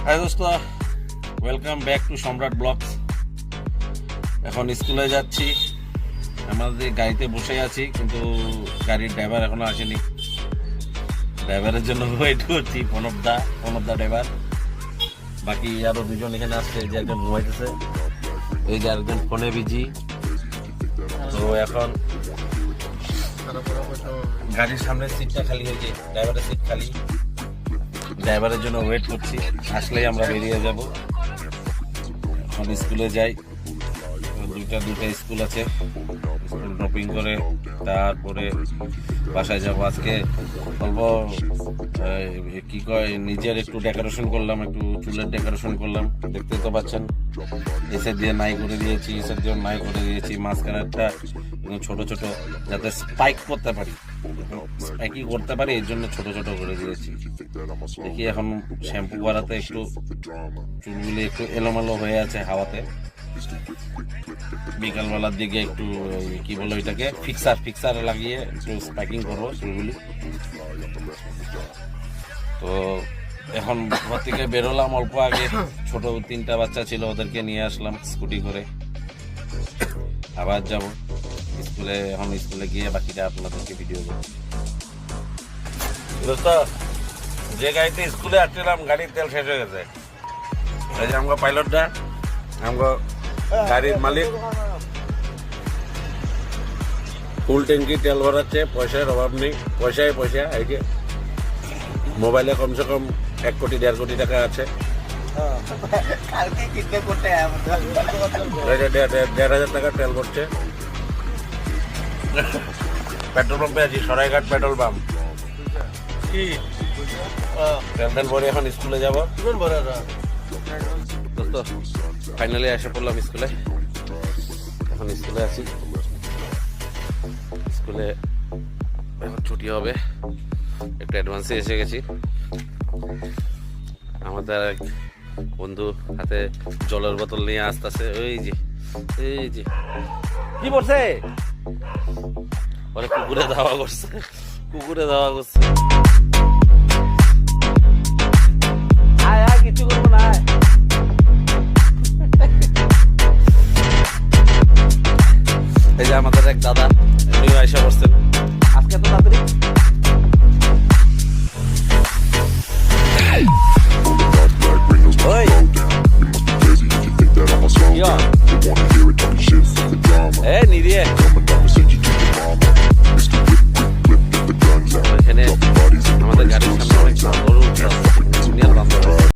High দোস্ত, welcome back to সম্রাট blogs. এখন স্কুলে যাচ্ছি, আমাদের গাড়িতে বসে আছি, কিন্তু গাড়ির ড্রাইভার এখনো আসেনি। ড্রাইভারের জন্য ওয়েট করছি, প্রণব দা ড্রাইভার। বাকি আরো দুজন এখানে আসছে, যে একজন ঘুমাইতেছে, এই যে আরেকজন ফোনে বিজি। তো এখন গাড়ির সামনের সিটটা খালি হয়েছে, ড্রাইভারের সিট খালি। ড্রাইভারের জন্য ওয়েট করছি, আসলেই আমরা বেরিয়ে যাব। এখন স্কুলে যাই, দুইটা স্কুল আছে, স্কুল ড্রপিং করে তারপরে বাসায় যাব। আজকে অল্প কি কয়, নিজের একটু ডেকোরেশন করলাম, একটু চুলের ডেকোরেশন করলাম, দেখতে তো পাচ্ছেন। এসে দিয়ে নাই করে দিয়েছি, এসে দিয়ে নাই করে দিয়েছি, মাঝখানে একটা ছোট ছোট, যাতে স্পাইক করতে পারি, স্পাইকি করতে পারি, এর জন্য ছোট ছোট করে দিয়েছি। দেখি এখন শ্যাম্পু করাতে একটু চুলগুলি একটু এলোমেলো হয়ে আছে হাওয়াতে। বিকালবেলার দিকে একটু কি বলো এটাকে, ফিক্সার লাগিয়ে একটু স্পাইকিং করবো চুলগুলি। তো এখন ঘর থেকে বেরোলাম অল্প আগে, ছোট 3টা বাচ্চা ছিল, ওদেরকে নিয়ে আসলাম স্কুটি করে। আবার যাব স্কুলে, এখন স্কুলে গিয়ে বাকিটা আপনাদেরকে ভিডিও করব। দোস্ত, যে গাড়িতে স্কুলে আসছিলাম, গাড়ির তেল শেষ হয়ে গেছে। এই যে আমার পাইলটটা, আমার গাড়ির মালিক, ফুল ট্যাঙ্কি তেল ভরাচ্ছে, পয়সার অভাব নেই, পয়সা এই যে মোবাইলে কমসে কম 1 কোটি 1.5 কোটি টাকা আছে। 1,500 টাকা তেল ভরছে। পেট্রোল পাম্পে আছি, সরাইঘাট পেট্রোল পাম্প। কি তেল ভরে এখন স্কুলে যাবো। ফাইনালি এসে পড়লাম স্কুলে, এখন স্কুলে আছি। স্কুলে এখন ছুটি হবে, একটু অ্যাডভান্সে এসে গেছি। আমাদের এক বন্ধু হাতে জলের বোতল নিয়ে আসতেছে, এই যে কি বলছে, ওরা কুকুরে ধাওয়া করছে।